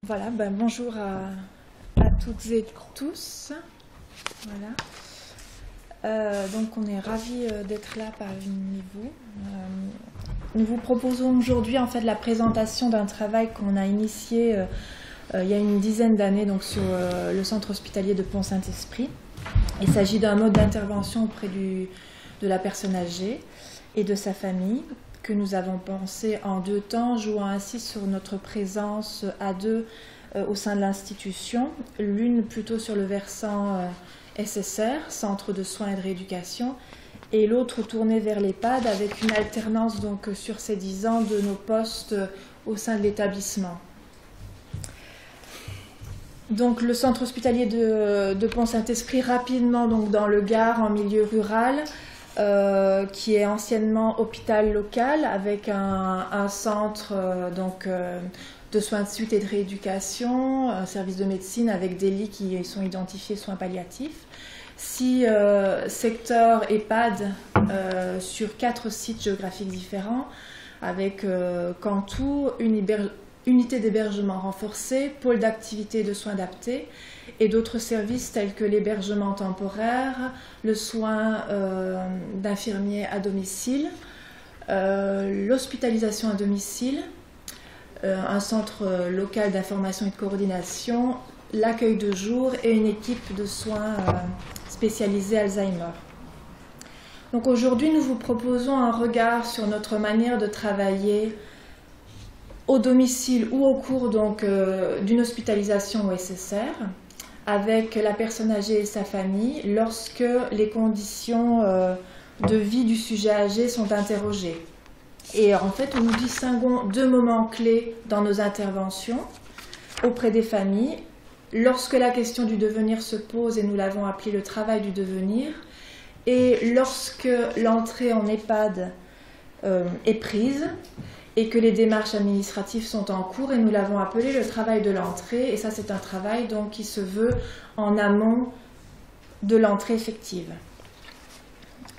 Voilà, bonjour à toutes et tous. Voilà. Donc on est ravis d'être là parmi vous. Nous vous proposons aujourd'hui en fait la présentation d'un travail qu'on a initié il y a une dizaine d'années donc sur le centre hospitalier de Pont-Saint-Esprit. Il s'agit d'un mode d'intervention auprès de la personne âgée et de sa famille que nous avons pensé en deux temps, jouant ainsi sur notre présence à deux au sein de l'institution, l'une plutôt sur le versant SSR, Centre de soins et de rééducation, et l'autre tournée vers l'EHPAD avec une alternance donc sur ces 10 ans de nos postes au sein de l'établissement. Donc le centre hospitalier de Pont-Saint-Esprit, rapidement donc dans le Gard, en milieu rural, qui est anciennement hôpital local avec un centre de soins de suite et de rééducation, un service de médecine avec des lits qui sont identifiés soins palliatifs, 6 secteurs EHPAD sur 4 sites géographiques différents avec Cantou, unité d'hébergement renforcée, pôle d'activité et de soins adaptés et d'autres services tels que l'hébergement temporaire, le soin d'infirmiers à domicile, l'hospitalisation à domicile, un centre local d'information et de coordination, l'accueil de jour et une équipe de soins spécialisée Alzheimer. Donc aujourd'hui, nous vous proposons un regard sur notre manière de travailler au domicile ou au cours d'une hospitalisation au SSR avec la personne âgée et sa famille lorsque les conditions de vie du sujet âgé sont interrogées. Et en fait, nous distinguons deux moments clés dans nos interventions auprès des familles. Lorsque la question du devenir se pose, et nous l'avons appelé le travail du devenir, et lorsque l'entrée en EHPAD est prise, et que les démarches administratives sont en cours, et nous l'avons appelé le travail de l'entrée, et ça c'est un travail donc qui se veut en amont de l'entrée effective.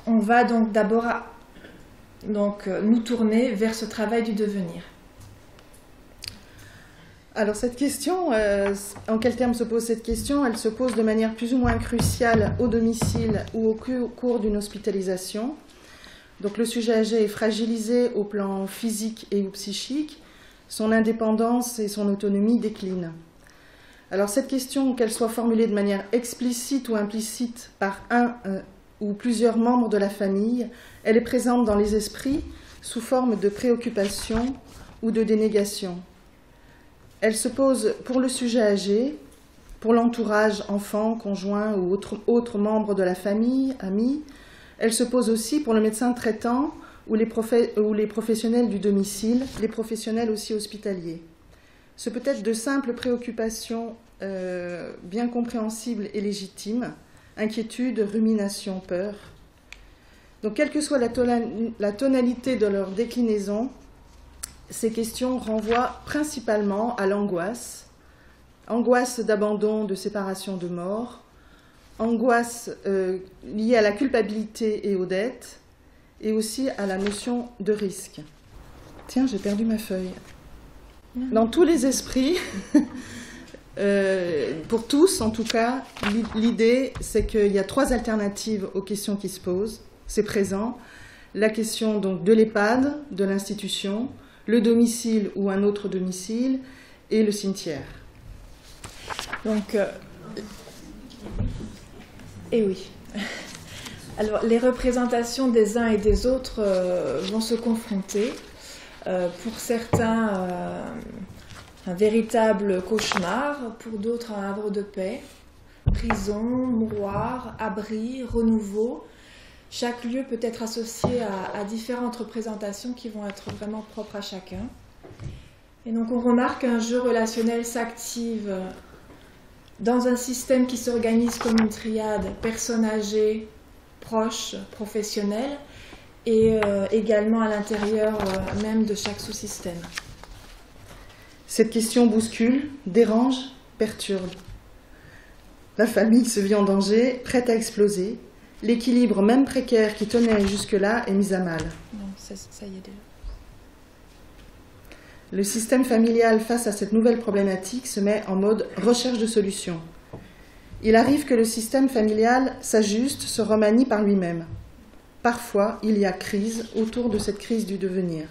On va donc d'abord nous tourner vers ce travail du devenir. Alors cette question, en quels termes se pose cette question? Elle se pose de manière plus ou moins cruciale au domicile ou au cours d'une hospitalisation. Donc le sujet âgé est fragilisé au plan physique et ou psychique, son indépendance et son autonomie déclinent. Alors cette question, qu'elle soit formulée de manière explicite ou implicite par un ou plusieurs membres de la famille, elle est présente dans les esprits sous forme de préoccupation ou de dénégation. Elle se pose pour le sujet âgé, pour l'entourage, enfant, conjoint ou autres membres de la famille, amis. Elle se pose aussi pour le médecin traitant ou les professionnels du domicile, les professionnels aussi hospitaliers. Ce peut être de simples préoccupations bien compréhensibles et légitimes, inquiétude, rumination, peur. Donc, quelle que soit la tonalité de leur déclinaison, ces questions renvoient principalement à l'angoisse, angoisse d'abandon, de séparation, de mort, angoisse liée à la culpabilité et aux dettes, et aussi à la notion de risque. Tiens, j'ai perdu ma feuille. Dans tous les esprits, pour tous en tout cas, l'idée c'est qu'il y a 3 alternatives aux questions qui se posent. C'est présent. La question donc de l'EHPAD, de l'institution, le domicile ou un autre domicile, et le cimetière. Donc, et oui. Alors, les représentations des uns et des autres vont se confronter. Pour certains, un véritable cauchemar, pour d'autres, un havre de paix. Prison, mouroir, abri, renouveau. Chaque lieu peut être associé à différentes représentations qui vont être vraiment propres à chacun. Et donc, on remarque qu'un jeu relationnel s'active dans un système qui s'organise comme une triade, personne âgée, proche, professionnelle, et également à l'intérieur même de chaque sous-système. Cette question bouscule, dérange, perturbe. La famille se vit en danger, prête à exploser. L'équilibre, même précaire, qui tenait jusque-là est mis à mal. Non, ça y est déjà. Le système familial, face à cette nouvelle problématique, se met en mode recherche de solutions. Il arrive que le système familial s'ajuste, se remanie par lui-même. Parfois, il y a crise autour de cette crise du devenir,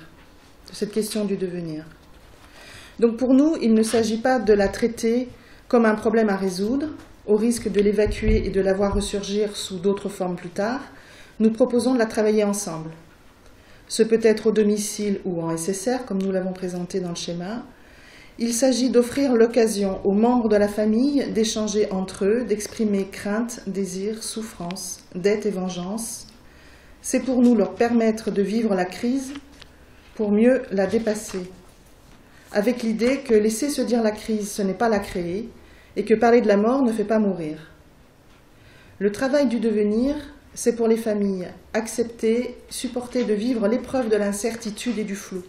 de cette question du devenir. Donc pour nous, il ne s'agit pas de la traiter comme un problème à résoudre, au risque de l'évacuer et de la voir ressurgir sous d'autres formes plus tard. Nous proposons de la travailler ensemble. Ce peut être au domicile ou en SSR, comme nous l'avons présenté dans le schéma. Il s'agit d'offrir l'occasion aux membres de la famille d'échanger entre eux, d'exprimer crainte, désir, souffrance, dette et vengeance. C'est pour nous leur permettre de vivre la crise pour mieux la dépasser, avec l'idée que laisser se dire la crise, ce n'est pas la créer, et que parler de la mort ne fait pas mourir. Le travail du devenir, c'est pour les familles accepter, supporter de vivre l'épreuve de l'incertitude et du flou,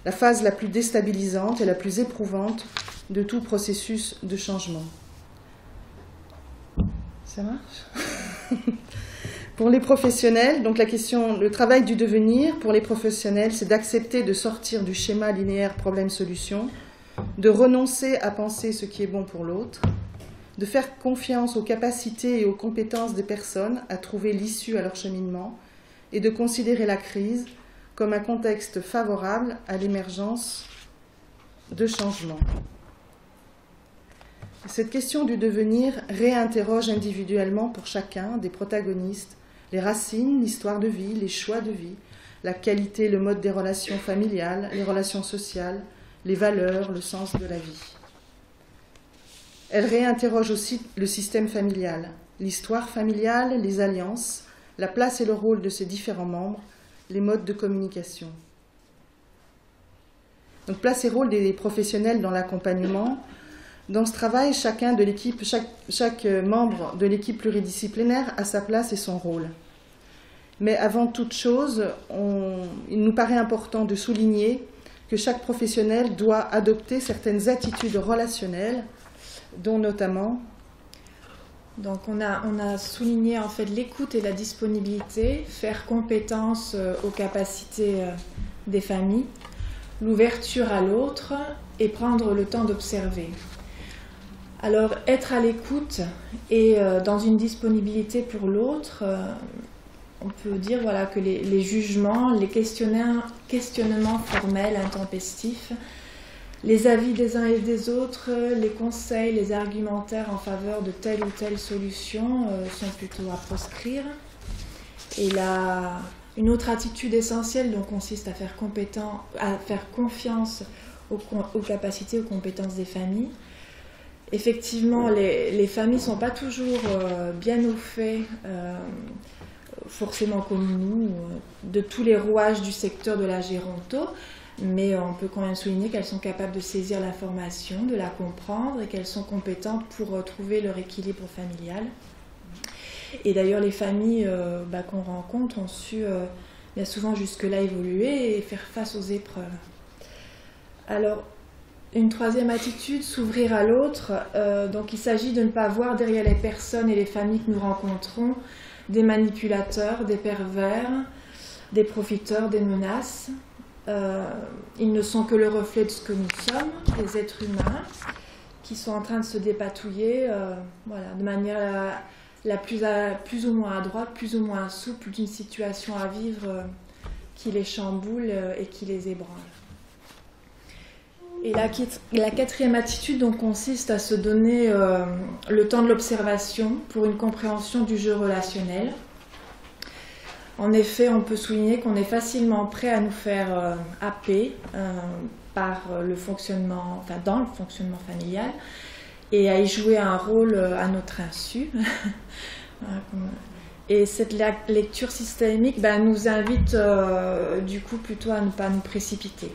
la phase la plus déstabilisante et la plus éprouvante de tout processus de changement. Ça marche ? Pour les professionnels, donc le travail du devenir, pour les professionnels, c'est d'accepter de sortir du schéma linéaire problème-solution, de renoncer à penser ce qui est bon pour l'autre, de faire confiance aux capacités et aux compétences des personnes à trouver l'issue à leur cheminement et de considérer la crise comme un contexte favorable à l'émergence de changements. Cette question du devenir réinterroge individuellement pour chacun des protagonistes les racines, l'histoire de vie, les choix de vie, la qualité, le mode des relations familiales, les relations sociales, les valeurs, le sens de la vie. Elle réinterroge aussi le système familial, l'histoire familiale, les alliances, la place et le rôle de ses différents membres, les modes de communication. Donc place et rôle des professionnels dans l'accompagnement. Dans ce travail, chaque membre de l'équipe pluridisciplinaire a sa place et son rôle. Mais avant toute chose, il nous paraît important de souligner que chaque professionnel doit adopter certaines attitudes relationnelles, dont notamment... Donc on a souligné en fait l'écoute et la disponibilité, faire compétence aux capacités des familles, l'ouverture à l'autre et prendre le temps d'observer. Alors être à l'écoute et dans une disponibilité pour l'autre, on peut dire voilà, que les jugements, les questionnements formels, intempestifs, les avis des uns et des autres, les conseils, les argumentaires en faveur de telle ou telle solution sont plutôt à proscrire. Et une autre attitude essentielle donc, consiste à faire confiance aux capacités, aux compétences des familles. Effectivement, les familles ne sont pas toujours bien au fait, forcément comme nous, de tous les rouages du secteur de la géronto, mais on peut quand même souligner qu'elles sont capables de saisir l'information, de la comprendre et qu'elles sont compétentes pour trouver leur équilibre familial. Et d'ailleurs, les familles qu'on rencontre ont su bien souvent jusque-là évoluer et faire face aux épreuves. Alors, une troisième attitude, s'ouvrir à l'autre. Donc il s'agit de ne pas voir derrière les personnes et les familles que nous rencontrons des manipulateurs, des pervers, des profiteurs, des menaces. Ils ne sont que le reflet de ce que nous sommes, des êtres humains, qui sont en train de se dépatouiller de manière plus ou moins à droite, plus ou moins souple, d'une situation à vivre qui les chamboule et qui les ébranle. Et la quatrième attitude donc, consiste à se donner le temps de l'observation pour une compréhension du jeu relationnel. En effet, on peut souligner qu'on est facilement prêt à nous faire happer dans le fonctionnement familial et à y jouer un rôle à notre insu. Et cette lecture systémique nous invite du coup plutôt à ne pas nous précipiter.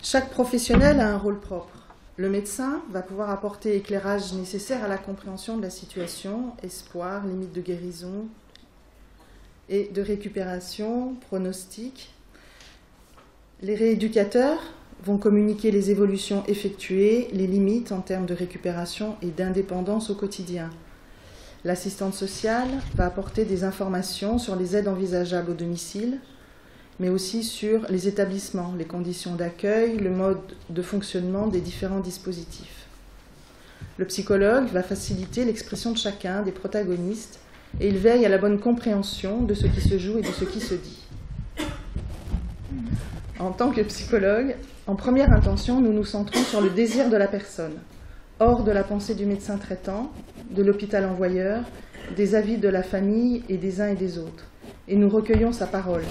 Chaque professionnel a un rôle propre. Le médecin va pouvoir apporter l'éclairage nécessaire à la compréhension de la situation, espoir, limite de guérison et de récupération, pronostic. Les rééducateurs vont communiquer les évolutions effectuées, les limites en termes de récupération et d'indépendance au quotidien. L'assistante sociale va apporter des informations sur les aides envisageables au domicile, mais aussi sur les établissements, les conditions d'accueil, le mode de fonctionnement des différents dispositifs. Le psychologue va faciliter l'expression de chacun des protagonistes et il veille à la bonne compréhension de ce qui se joue et de ce qui se dit. En tant que psychologue, en première intention, nous nous centrons sur le désir de la personne, hors de la pensée du médecin traitant, de l'hôpital envoyeur, des avis de la famille et des uns et des autres. Et nous recueillons sa parole,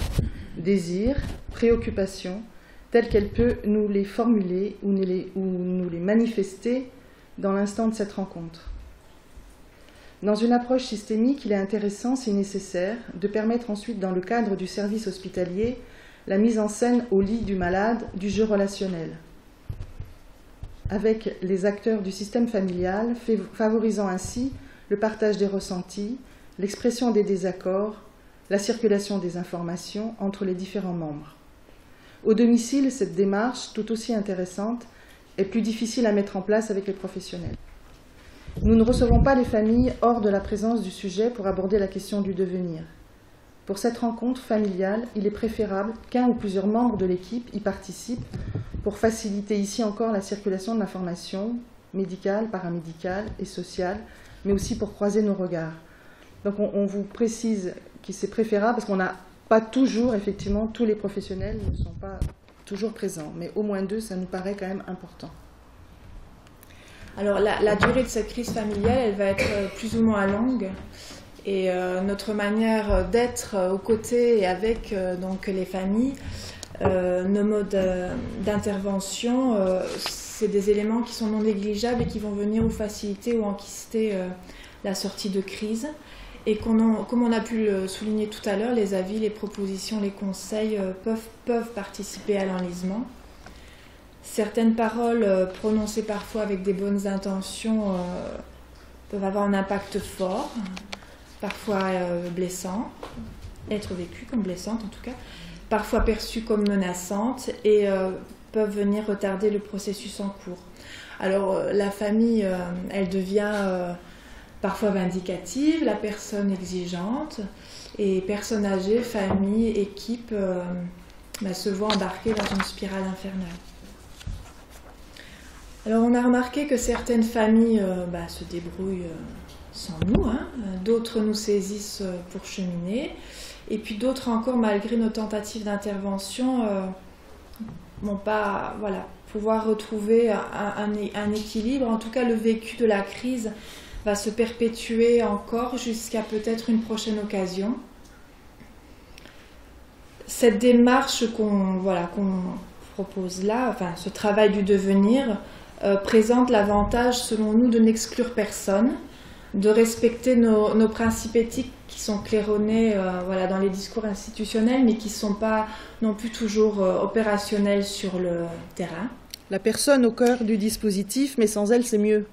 désir, préoccupation, telle qu'elle peut nous les formuler ou nous les manifester dans l'instant de cette rencontre. Dans une approche systémique, il est intéressant, si nécessaire, de permettre ensuite, dans le cadre du service hospitalier, la mise en scène au lit du malade du jeu relationnel, avec les acteurs du système familial, favorisant ainsi le partage des ressentis, l'expression des désaccords, la circulation des informations entre les différents membres. Au domicile, cette démarche, tout aussi intéressante, est plus difficile à mettre en place avec les professionnels. Nous ne recevons pas les familles hors de la présence du sujet pour aborder la question du devenir. Pour cette rencontre familiale, il est préférable qu'un ou plusieurs membres de l'équipe y participent pour faciliter ici encore la circulation de l'information médicale, paramédicale et sociale, mais aussi pour croiser nos regards. Donc on vous précise que c'est préférable parce qu'on n'a pas toujours, effectivement, tous les professionnels ne sont pas toujours présents, mais au moins 2, ça nous paraît quand même important. Alors la durée de cette crise familiale, elle va être plus ou moins longue. Et notre manière d'être aux côtés et avec donc les familles, nos modes d'intervention, c'est des éléments qui sont non négligeables et qui vont venir ou faciliter ou enquister la sortie de crise. Et comme on a pu le souligner tout à l'heure, les avis, les propositions, les conseils peuvent participer à l'enlisement. Certaines paroles prononcées parfois avec des bonnes intentions peuvent avoir un impact fort, parfois blessantes, être vécues comme blessantes en tout cas, parfois perçues comme menaçantes et peuvent venir retarder le processus en cours. Alors la famille, elle devient parfois vindicative, la personne exigeante, et personnes âgées, famille, équipe se voient embarquer dans une spirale infernale. Alors on a remarqué que certaines familles se débrouillent sans nous, d'autres nous saisissent pour cheminer, et puis d'autres encore, malgré nos tentatives d'intervention, vont pas pouvoir retrouver un équilibre. En tout cas, le vécu de la crise va se perpétuer encore jusqu'à peut-être une prochaine occasion. Cette démarche qu'on propose là, ce travail du devenir, présente l'avantage, selon nous, de n'exclure personne, de respecter nos principes éthiques qui sont claironnés dans les discours institutionnels, mais qui ne sont pas non plus toujours opérationnels sur le terrain. La personne au cœur du dispositif, mais sans elle, c'est mieux.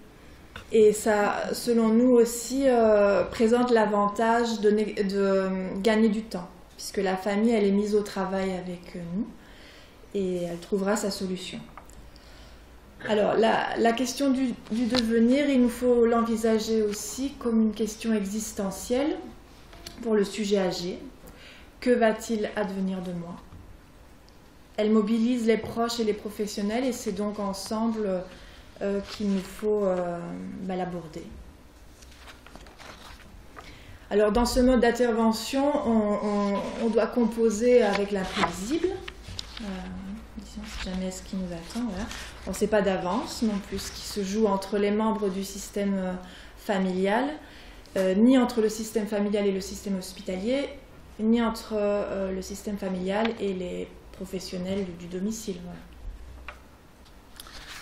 Et ça, selon nous aussi, présente l'avantage de gagner du temps, puisque la famille, elle est mise au travail avec nous et elle trouvera sa solution. Alors, la question du devenir, il nous faut l'envisager aussi comme une question existentielle pour le sujet âgé. Que va-t-il advenir de moi ? Elle mobilise les proches et les professionnels et c'est donc ensemble qu'il nous faut l'aborder. Alors, dans ce mode d'intervention, on doit composer avec l'imprévisible. Disons, c'est jamais ce qui nous attend. Voilà. On ne sait pas d'avance non plus ce qui se joue entre les membres du système familial, ni entre le système familial et le système hospitalier, ni entre le système familial et les professionnels du domicile. Voilà.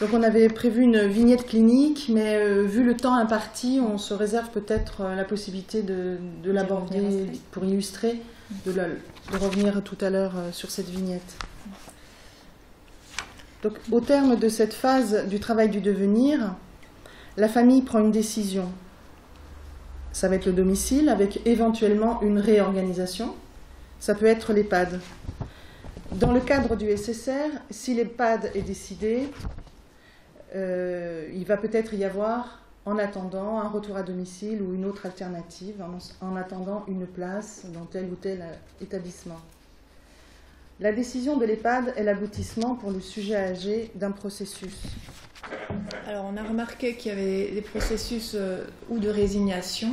Donc on avait prévu une vignette clinique, mais vu le temps imparti, on se réserve peut-être la possibilité de l'aborder pour illustrer, de revenir tout à l'heure sur cette vignette. Donc, au terme de cette phase du travail du devenir, la famille prend une décision. Ça va être le domicile, avec éventuellement une réorganisation. Ça peut être l'EHPAD. Dans le cadre du SSR, si l'EHPAD est décidé, il va peut-être y avoir, en attendant, un retour à domicile ou une autre alternative, en attendant une place dans tel ou tel établissement. La décision de l'EHPAD est l'aboutissement pour le sujet âgé d'un processus. Alors on a remarqué qu'il y avait des processus ou de résignation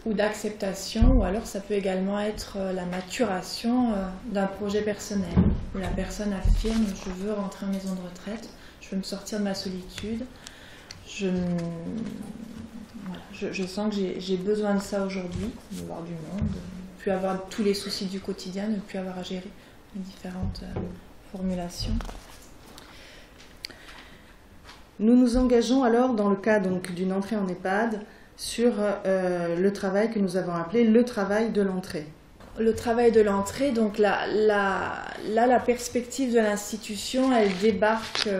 ou d'acceptation, ou alors ça peut également être la maturation d'un projet personnel, où la personne affirme « je veux rentrer en maison de retraite, je veux me sortir de ma solitude, je sens que j'ai besoin de ça aujourd'hui, de voir du monde, de ne plus avoir tous les soucis du quotidien, de ne plus avoir à gérer les différentes formulations ». Nous nous engageons alors dans le cas d'une entrée en EHPAD sur le travail que nous avons appelé le travail de l'entrée. Le travail de l'entrée, donc là, la perspective de l'institution, elle débarque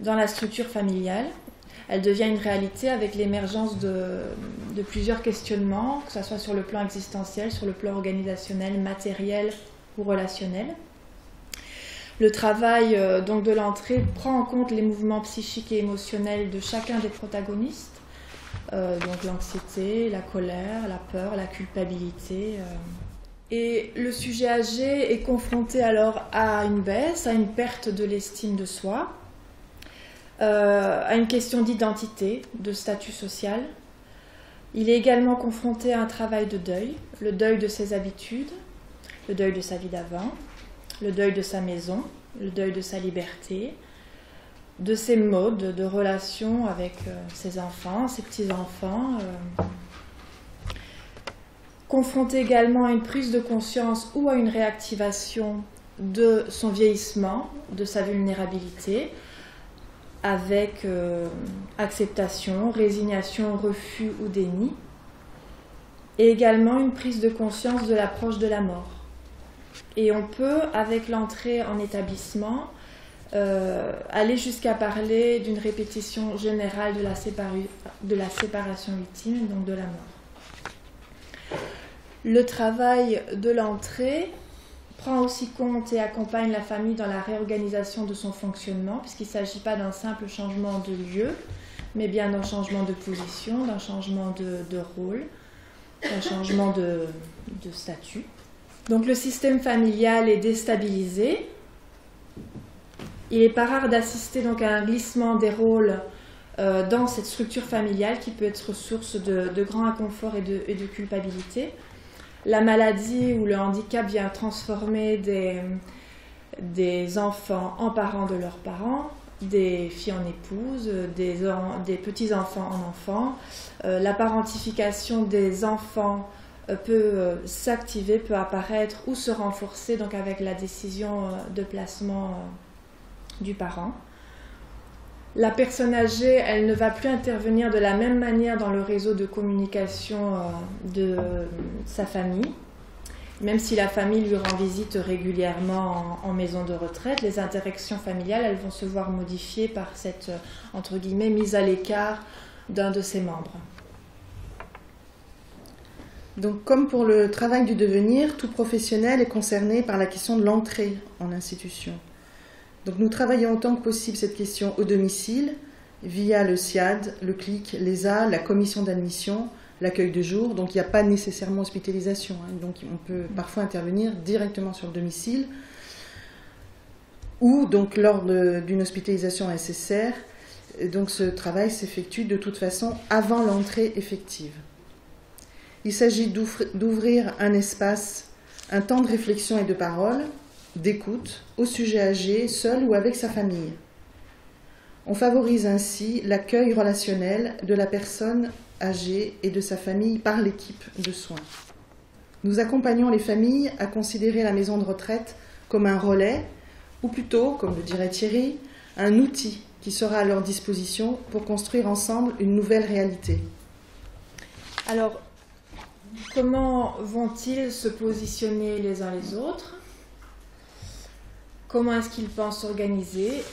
dans la structure familiale. Elle devient une réalité avec l'émergence de plusieurs questionnements, que ce soit sur le plan existentiel, sur le plan organisationnel, matériel ou relationnel. Le travail donc de l'entrée prend en compte les mouvements psychiques et émotionnels de chacun des protagonistes, donc l'anxiété, la colère, la peur, la culpabilité. Et le sujet âgé est confronté alors à une baisse, à une perte de l'estime de soi, à une question d'identité, de statut social. Il est également confronté à un travail de deuil, le deuil de ses habitudes, le deuil de sa vie d'avant, le deuil de sa maison, le deuil de sa liberté, de ses modes de relation avec ses enfants, ses petits-enfants. Confronté également à une prise de conscience ou à une réactivation de son vieillissement, de sa vulnérabilité, avec acceptation, résignation, refus ou déni, et également une prise de conscience de l'approche de la mort. Et on peut, avec l'entrée en établissement, aller jusqu'à parler d'une répétition générale de la séparation ultime, donc de la mort. Le travail de l'entrée prend aussi compte et accompagne la famille dans la réorganisation de son fonctionnement, puisqu'il ne s'agit pas d'un simple changement de lieu, mais bien d'un changement de position, d'un changement de rôle, d'un changement de statut. Donc le système familial est déstabilisé. Il n'est pas rare d'assister donc à un glissement des rôles dans cette structure familiale qui peut être source de grand inconfort et de culpabilité. La maladie ou le handicap vient transformer des enfants en parents de leurs parents, des filles en épouses, des petits-enfants en enfants. La parentification des enfants peut s'activer, peut apparaître ou se renforcer donc avec la décision de placement du parent. La personne âgée, elle ne va plus intervenir de la même manière dans le réseau de communication de sa famille. Même si la famille lui rend visite régulièrement en maison de retraite, les interactions familiales, elles vont se voir modifiées par cette, entre guillemets, mise à l'écart d'un de ses membres. Donc, comme pour le travail du devenir, tout professionnel est concerné par la question de l'entrée en institution. Donc, nous travaillons autant que possible cette question au domicile, via le SIAD, le CLIC, l'ESA, la commission d'admission, l'accueil de jour. Donc, il n'y a pas nécessairement hospitalisation. Donc, on peut parfois intervenir directement sur le domicile. Ou, donc, lors d'une hospitalisation SSR, donc ce travail s'effectue de toute façon avant l'entrée effective. Il s'agit d'ouvrir un espace, un temps de réflexion et de parole, d'écoute, au sujet âgé, seul ou avec sa famille. On favorise ainsi l'accueil relationnel de la personne âgée et de sa famille par l'équipe de soins. Nous accompagnons les familles à considérer la maison de retraite comme un relais, ou plutôt, comme le dirait Thierry, un outil qui sera à leur disposition pour construire ensemble une nouvelle réalité. Alors, comment vont-ils se positionner les uns les autres ? Comment est-ce qu'ils pensent s'organiser ?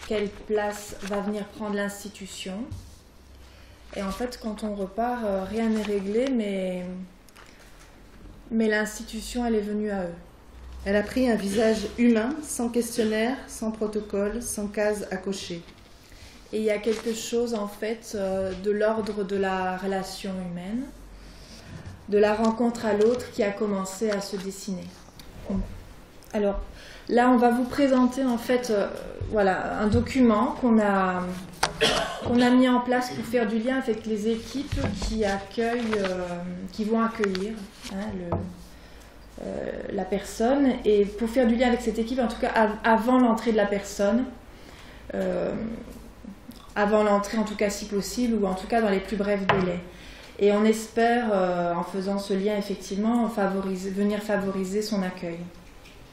Quelle place va venir prendre l'institution ? Et en fait, quand on repart, rien n'est réglé, mais l'institution, elle est venue à eux. Elle a pris un visage humain, sans questionnaire, sans protocole, sans case à cocher. Et il y a quelque chose, en fait, de l'ordre de la relation humaine, de la rencontre à l'autre qui a commencé à se dessiner. Alors là, on va vous présenter en fait voilà, un document qu'on a mis en place pour faire du lien avec les équipes qui vont accueillir la personne, et pour faire du lien avec cette équipe, en tout cas avant l'entrée de la personne, avant l'entrée en tout cas si possible, ou en tout cas dans les plus brefs délais. Et on espère, en faisant ce lien, effectivement, venir favoriser son accueil.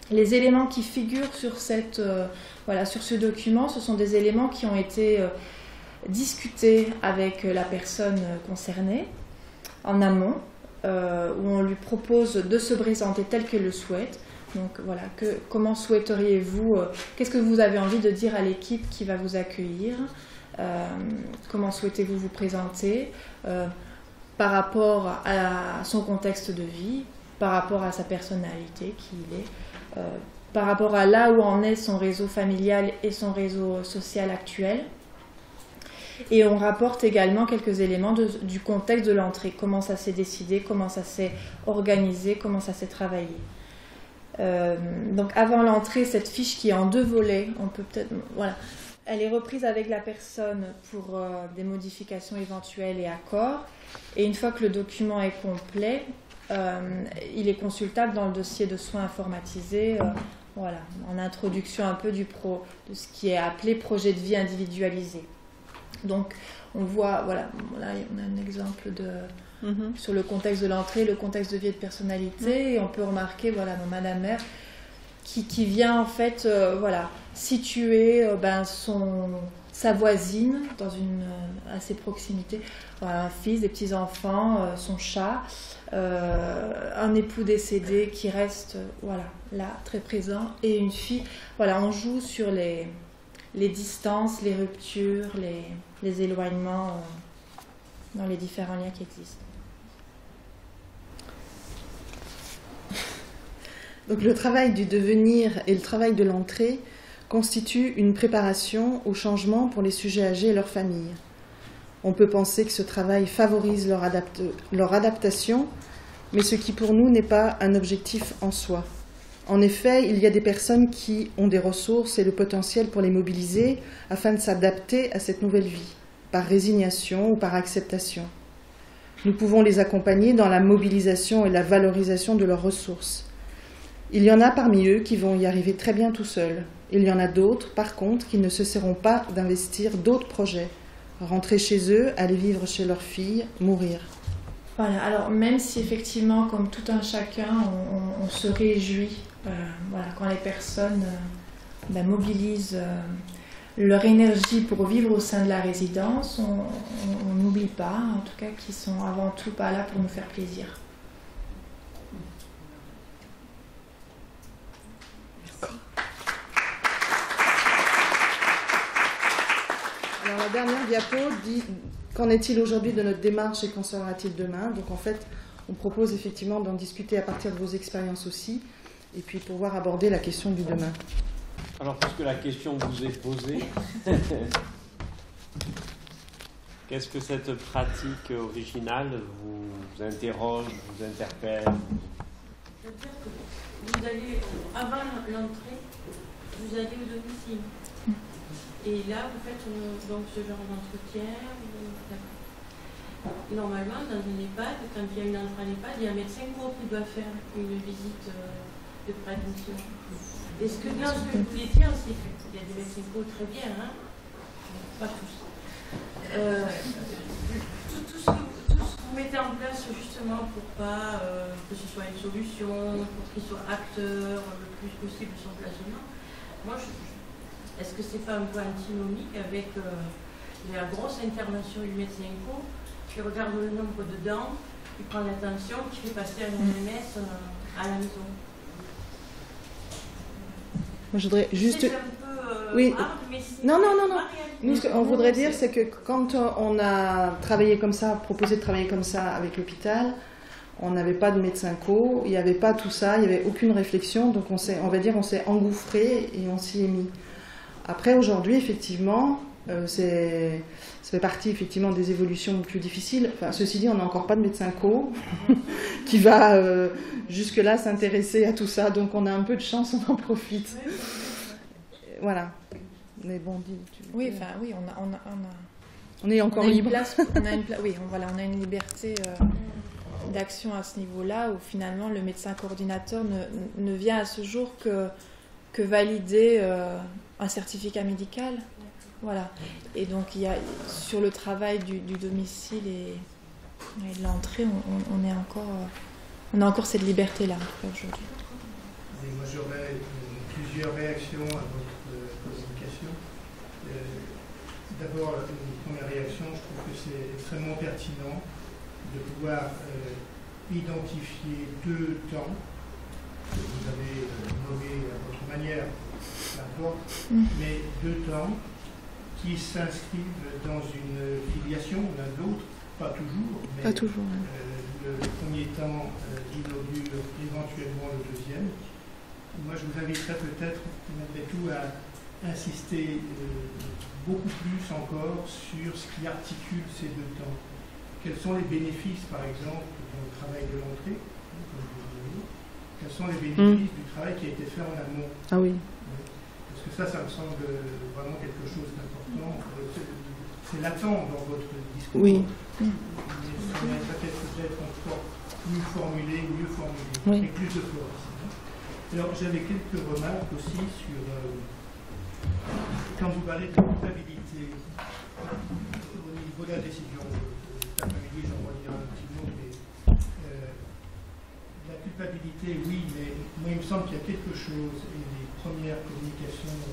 Les éléments qui figurent sur ce document, ce sont des éléments qui ont été discutés avec la personne concernée en amont, où on lui propose de se présenter tel qu'elle le souhaite. Donc voilà, comment souhaiteriez-vous, qu'est-ce que vous avez envie de dire à l'équipe qui va vous accueillir, comment souhaitez-vous vous présenter par rapport à son contexte de vie, par rapport à sa personnalité, qui il est, par rapport à là où en est son réseau familial et son réseau social actuel. Et on rapporte également quelques éléments du contexte de l'entrée, comment ça s'est décidé, comment ça s'est organisé, comment ça s'est travaillé. Donc avant l'entrée, cette fiche qui est en 2 volets, on peut peut-être, voilà, elle est reprise avec la personne pour des modifications éventuelles et accords. Et une fois que le document est complet, il est consultable dans le dossier de soins informatisé, voilà, en introduction un peu de ce qui est appelé projet de vie individualisé. Donc on voit, voilà, là on a un exemple sur le contexte de l'entrée, le contexte de vie et de personnalité, et on peut remarquer, voilà, Madame Mère qui vient en fait, voilà, situer sa voisine à ses proximités, voilà, un fils, des petits-enfants, son chat, un époux décédé qui reste, voilà, là, très présent, et une fille. Voilà, on joue sur les distances, les ruptures, les éloignements dans les différents liens qui existent. Donc le travail du devenir et le travail de l'entrée constituent une préparation au changement pour les sujets âgés et leurs familles. On peut penser que ce travail favorise leur adaptation, mais ce qui pour nous n'est pas un objectif en soi. En effet, il y a des personnes qui ont des ressources et le potentiel pour les mobiliser afin de s'adapter à cette nouvelle vie, par résignation ou par acceptation. Nous pouvons les accompagner dans la mobilisation et la valorisation de leurs ressources. Il y en a parmi eux qui vont y arriver très bien tout seuls. Il y en a d'autres, par contre, qui ne cesseront pas d'investir d'autres projets. Rentrer chez eux, aller vivre chez leur fille, mourir. Voilà, alors même si effectivement, comme tout un chacun, on se réjouit voilà, quand les personnes mobilisent leur énergie pour vivre au sein de la résidence, on n'oublie pas, en tout cas, qu'ils sont avant tout pas là pour nous faire plaisir. Alors la dernière diapo dit qu'en est-il aujourd'hui de notre démarche et qu'en sera-t-il demain. Donc en fait, on propose effectivement d'en discuter à partir de vos expériences aussi, et puis pouvoir aborder la question du demain. Alors puisque la question vous est posée, qu'est-ce que cette pratique originale vous interroge, vous interpelle? C'est-à-dire que vous allez, avant l'entrée, vous allez au domicile. Et là, vous faites donc ce genre d'entretien. Normalement, dans une EHPAD, quand il y a une entrée en EHPAD, il y a un médecin co qui doit faire une visite de préadmission. Et ce que je voulais dire, c'est qu'il y a des médecins co très bien, hein, pas tous. Tout ce que vous mettez en place justement pour pas que ce soit une solution, pour qu'ils soient acteurs le plus possible de son placement, moi, est-ce que c'est pas un peu antinomique avec la grosse intervention du médecin co qui regarde le nombre de dents, qui prend l'attention, qui fait passer un OMS à la maison? Moi, je voudrais juste... C'est un peu oui. hard, mais non. Nous, ce qu'on voudrait dire, c'est que quand on a travaillé comme ça, proposé de travailler comme ça avec l'hôpital, on n'avait pas de médecin co, il n'y avait pas tout ça, il n'y avait aucune réflexion, donc on s'est engouffré et on s'y est mis. Après, aujourd'hui, effectivement, Ça fait partie effectivement des évolutions plus difficiles. Enfin, ceci dit, on n'a encore pas de médecin co qui va jusque-là s'intéresser à tout ça, donc on a un peu de chance, on en profite. Voilà. Mais bon, dis. Oui, enfin, oui, on est encore libre. On a une liberté d'action à ce niveau-là, où finalement le médecin coordinateur ne vient à ce jour que valider un certificat médical. Voilà. Et donc, sur le travail du domicile et de l'entrée, on a encore cette liberté-là aujourd'hui. Et moi, j'aurais plusieurs réactions à votre communication. D'abord, une première réaction, je trouve que c'est extrêmement pertinent de pouvoir identifier 2 temps que vous avez nommés à votre manière, peu importe, mais 2 temps qui s'inscrivent dans une filiation l'un de l'autre, pas toujours, mais pas toujours, le premier temps inaugure éventuellement le deuxième. Moi, je vous inviterais peut-être, malgré tout, à insister beaucoup plus encore sur ce qui articule ces 2 temps. Quels sont les bénéfices, par exemple, dans le travail de l'entrée, comme vous le disiez, quels sont les bénéfices du travail qui a été fait en amont. Ah oui. Parce que ça me semble vraiment quelque chose d'important. C'est latent dans votre discours. Oui. Mais ça mériterait peut-être encore mieux formulé, oui. Et plus de force. Alors, j'avais quelques remarques aussi sur, quand vous parlez de culpabilité, au niveau de la décision de l'après-midi, j'en redire un petit mot, mais la culpabilité, oui, mais moi, il me semble qu'il y a quelque chose, et les premières communications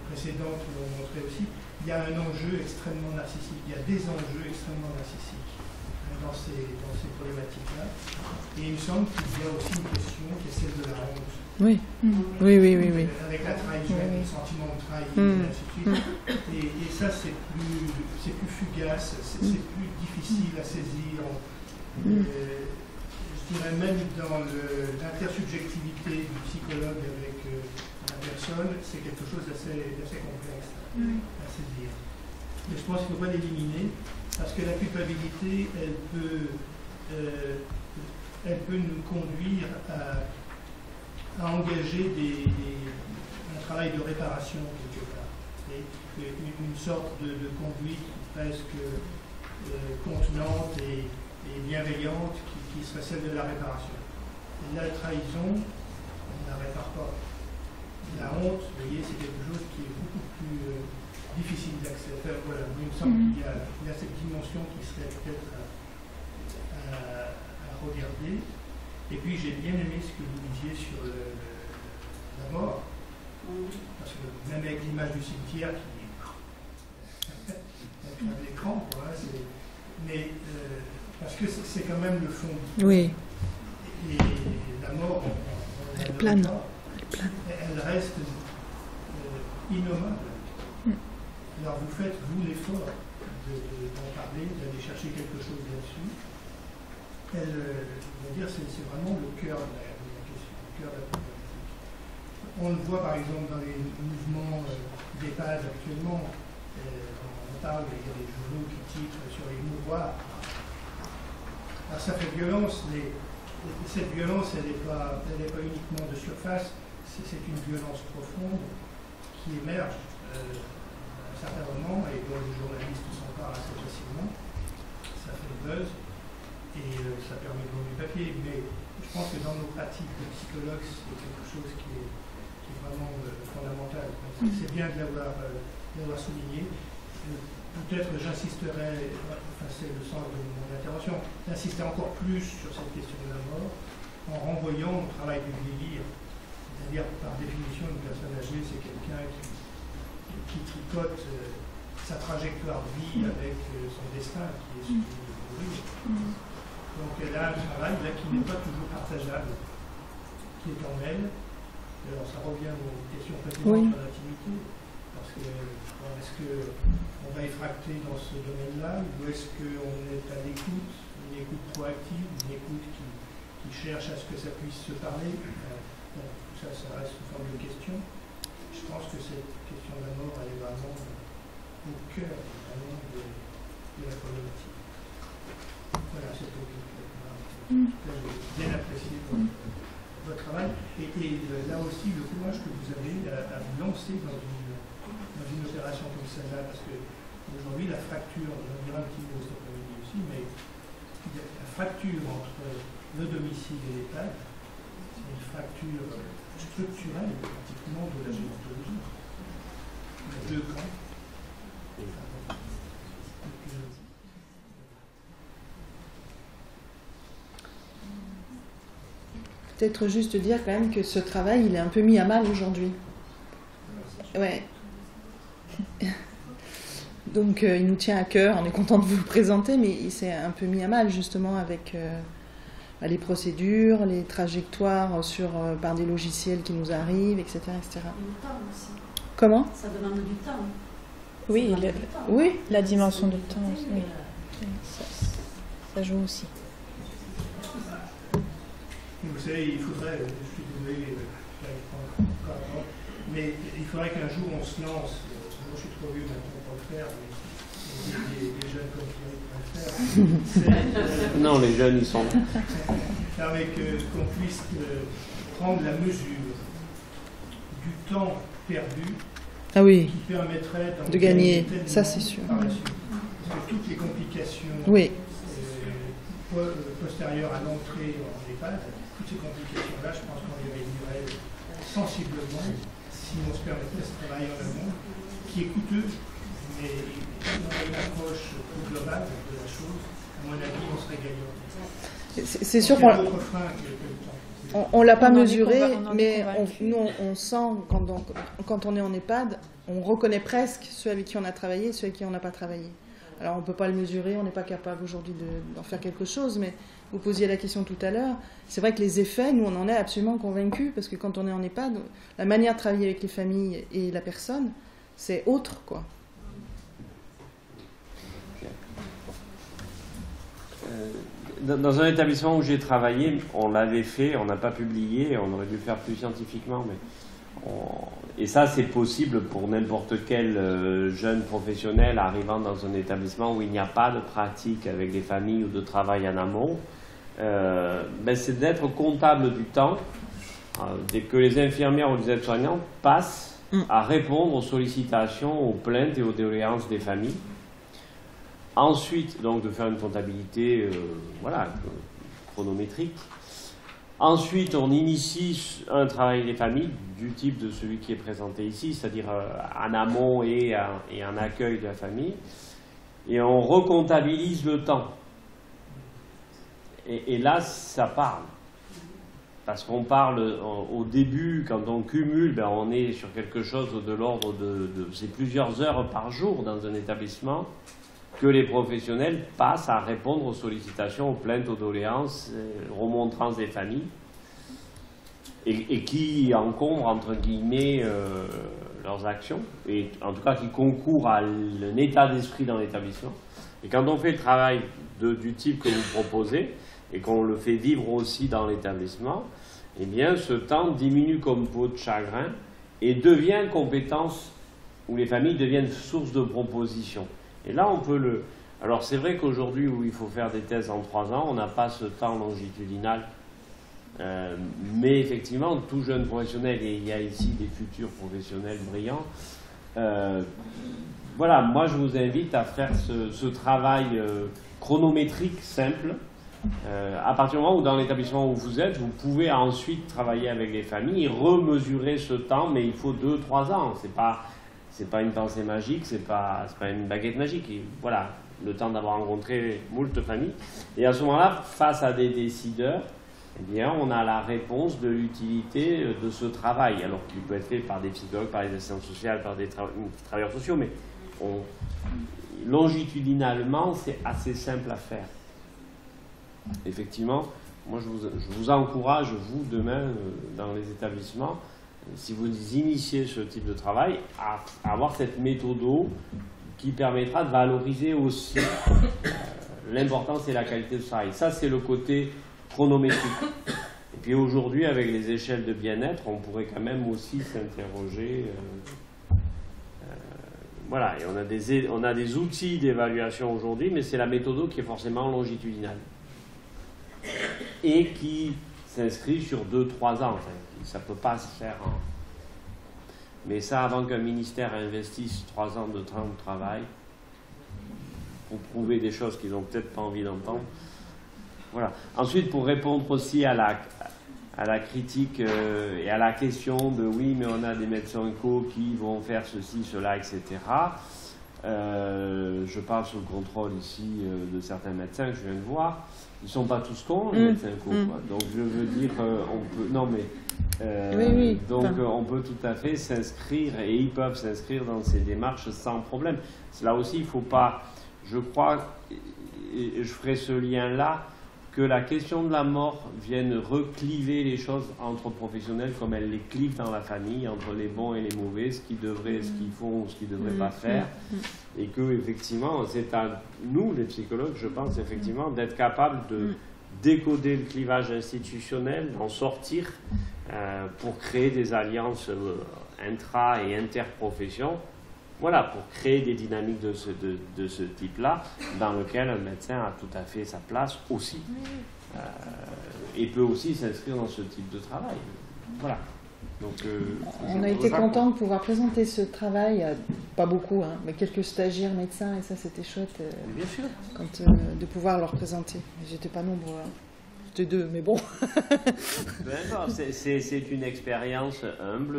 précédentes l'ont montré aussi, il y a un enjeu extrêmement narcissique, il y a des enjeux extrêmement narcissiques dans ces problématiques-là. Et il me semble qu'il y a aussi une question qui est celle de la honte. Oui. Oui. Avec la trahison, le sentiment de trahir, et ainsi de suite. Et ça, c'est plus fugace, c'est plus difficile à saisir. Je dirais même dans l'intersubjectivité du psychologue avec la personne, c'est quelque chose d'assez complexe à saisir. Mais je pense qu'il ne faut pas l'éliminer, parce que la culpabilité, elle peut nous conduire à engager un travail de réparation quelque part. Une sorte de conduite presque contenante et bienveillante qui serait celle de la réparation. Et la trahison, on ne la répare pas. La honte, vous voyez, c'est quelque chose qui est beaucoup plus difficile d'accès. Enfin, voilà, il me semble qu'il y a cette dimension qui serait peut-être à regarder. Et puis j'ai bien aimé ce que vous disiez sur la mort, parce que même avec l'image du cimetière qui est à l'écran, mais parce que c'est quand même le fond. Oui. Et la mort, elle plane. Elle reste innommable. Alors vous faites, vous, l'effort d'en parler, d'aller chercher quelque chose là-dessus. C'est vraiment le cœur de la question, le cœur de la problématique. On le voit par exemple dans les mouvements d'EHPAD actuellement. On parle, il y a des journaux qui titrent sur les mouroirs. Alors ça fait violence, mais cette violence, elle n'est pas uniquement de surface, c'est une violence profonde qui émerge à un certain moment et dont les journalistes s'emparent assez facilement. Ça fait le buzz. Et ça permet de voir du papier, mais je pense que dans nos pratiques de psychologue, c'est quelque chose qui est vraiment fondamental. C'est bien de l'avoir souligné. Peut-être j'insisterai, enfin c'est le sens de mon intervention, d'insister encore plus sur cette question de la mort en renvoyant au travail du vieillir. C'est-à-dire, par définition, une personne âgée, c'est quelqu'un qui tricote sa trajectoire de vie avec son destin, qui est celui de mourir. Donc elle a un travail là, qui n'est pas toujours partageable, qui est en elle. Alors ça revient aux questions précédentes sur l'intimité, parce que est-ce qu'on va effracter dans ce domaine-là, ou est-ce qu'on est à l'écoute, une écoute proactive, une écoute qui cherche à ce que ça puisse se parler. Tout ça reste une forme de question. Je pense que cette question de la mort, elle est vraiment cœur vraiment de la problématique. Voilà, c'est tout. J'ai bien apprécié votre travail et là aussi le courage que vous avez à vous lancer dans une opération comme celle-là, parce que aujourd'hui la fracture, on dira un petit mot cet après-midi aussi, mais la fracture entre le domicile et l'EHPAD, c'est une fracture structurelle pratiquement de la gérontologie. Il y a deux camps. Peut-être juste dire quand même que ce travail, il est un peu mis à mal aujourd'hui. Ouais. Donc il nous tient à cœur, on est content de vous le présenter, mais il s'est un peu mis à mal justement avec les procédures, les trajectoires par des logiciels qui nous arrivent, etc. etc. Et le temps aussi. Comment ? Ça demande du temps. Oui, oui. La dimension du temps, oui. Ça joue aussi. Vous savez, il faudrait, je suis désolé, mais il faudrait qu'un jour on se lance. Moi, je suis trop vieux maintenant pour le faire, mais des jeunes comme Thierry pourraient le faire. Non, les jeunes, ils sont là. Avec qu'on puisse prendre la mesure du temps perdu qui permettrait de gagner, ça c'est sûr. Par la suite. Parce que toutes les complications postérieures à l'entrée en EHPAD, toutes ces complications-là, je pense qu'on les réduirait sensiblement si on se permettait ce travail en amont, qui est coûteux, mais si on a une approche plus globale de la chose, à mon avis, on serait gagnant. C'est sûr qu'on ne l'a pas mesuré, mais nous, on sent, quand on est en EHPAD, on reconnaît presque ceux avec qui on a travaillé et ceux avec qui on n'a pas travaillé. Alors on ne peut pas le mesurer, on n'est pas capable aujourd'hui d'en faire quelque chose, mais vous posiez la question tout à l'heure, c'est vrai que les effets, nous on en est absolument convaincus, parce que quand on est en EHPAD, la manière de travailler avec les familles et la personne, c'est autre, quoi. Dans un établissement où j'ai travaillé, on l'avait fait, on n'a pas publié, on aurait dû le faire plus scientifiquement, mais et ça c'est possible pour n'importe quel jeune professionnel arrivant dans un établissement où il n'y a pas de pratique avec des familles ou de travail en amont, c'est d'être comptable du temps dès que les infirmières ou les aides-soignants passent à répondre aux sollicitations, aux plaintes et aux doléances des familles. Ensuite, donc, de faire une comptabilité chronométrique. Ensuite, on initie un travail des familles du type de celui qui est présenté ici, c'est-à-dire en amont et en accueil de la famille. Et on recomptabilise le temps. Et là, ça parle. Parce qu'on parle au début, quand on cumule, on est sur quelque chose de l'ordre c'est plusieurs heures par jour dans un établissement que les professionnels passent à répondre aux sollicitations, aux plaintes, aux doléances, aux remontrances des familles, et qui encombrent, entre guillemets, leurs actions, et en tout cas qui concourent à un état d'esprit dans l'établissement. Et quand on fait le travail du type que vous proposez, et qu'on le fait vivre aussi dans l'établissement, eh bien ce temps diminue comme peau de chagrin, et devient compétence, où les familles deviennent source de propositions. Et là, on peut Alors, c'est vrai qu'aujourd'hui, où il faut faire des thèses en 3 ans, on n'a pas ce temps longitudinal. Mais effectivement, tout jeune professionnel, et il y a ici des futurs professionnels brillants, voilà, moi, je vous invite à faire ce travail chronométrique simple. À partir du moment où, dans l'établissement où vous êtes, vous pouvez ensuite travailler avec les familles et remesurer ce temps, mais il faut 2-3 ans. C'est pas une pensée magique, c'est pas une baguette magique. Et voilà, le temps d'avoir rencontré moult familles. Et à ce moment-là, face à des décideurs, eh bien, on a la réponse de l'utilité de ce travail, alors qu'il peut être fait par des psychologues, par des assistantes sociales, par des travailleurs sociaux, mais longitudinalement, c'est assez simple à faire. Effectivement, moi je vous encourage, vous, demain, dans les établissements, si vous initiez ce type de travail, à avoir cette méthode qui permettra de valoriser aussi l'importance et la qualité de travail. Ça, c'est le côté chronométrique. Et puis aujourd'hui, avec les échelles de bien-être, on pourrait quand même aussi s'interroger voilà, et on a des outils d'évaluation aujourd'hui, mais c'est la méthode qui est forcément longitudinale. Et qui s'inscrit sur 2-3 ans. Enfin, ça ne peut pas se faire en... Mais ça, avant qu'un ministère investisse 3 ans de temps de travail pour prouver des choses qu'ils n'ont peut-être pas envie d'entendre. Voilà. Ensuite, pour répondre aussi à la critique et à la question de oui, mais on a des médecins éco qui vont faire ceci, cela, etc. Je parle sous le contrôle ici de certains médecins que je viens de voir. Ils ne sont pas tous cons, les médecins éco. Donc je veux dire, on peut... Non, mais... Donc on peut tout à fait s'inscrire, et ils peuvent s'inscrire dans ces démarches sans problème. Là aussi, il ne faut pas... Je crois, et je ferai ce lien-là, que la question de la mort vienne recliver les choses entre professionnels comme elle les clive dans la famille, entre les bons et les mauvais, ce qu'ils font ou ce qu'ils ne devraient pas faire. Et que, effectivement, c'est à nous, les psychologues, je pense, effectivement, d'être capables de décoder le clivage institutionnel, d'en sortir pour créer des alliances intra- et interprofessions. Voilà, pour créer des dynamiques de ce type-là, dans lequel un médecin a tout à fait sa place aussi, et peut aussi s'inscrire dans ce type de travail. Voilà. Donc, on a été content de pouvoir présenter ce travail, pas beaucoup, hein, mais quelques stagiaires médecins, et ça c'était chouette bien sûr. De pouvoir leur présenter. J'étais pas nombreux, hein. J'étais 2, mais bon. C'est une expérience humble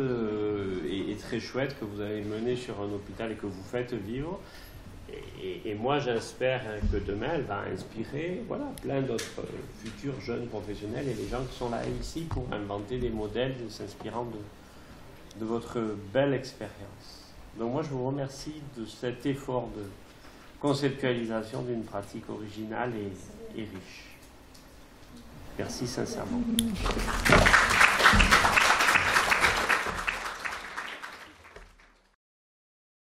et très chouette que vous avez menée sur un hôpital et que vous faites vivre. Et moi, j'espère que demain, elle va inspirer plein d'autres futurs jeunes professionnels et les gens qui sont là ici pour inventer des modèles s'inspirant de votre belle expérience. Donc moi, je vous remercie de cet effort de conceptualisation d'une pratique originale et riche. Merci sincèrement.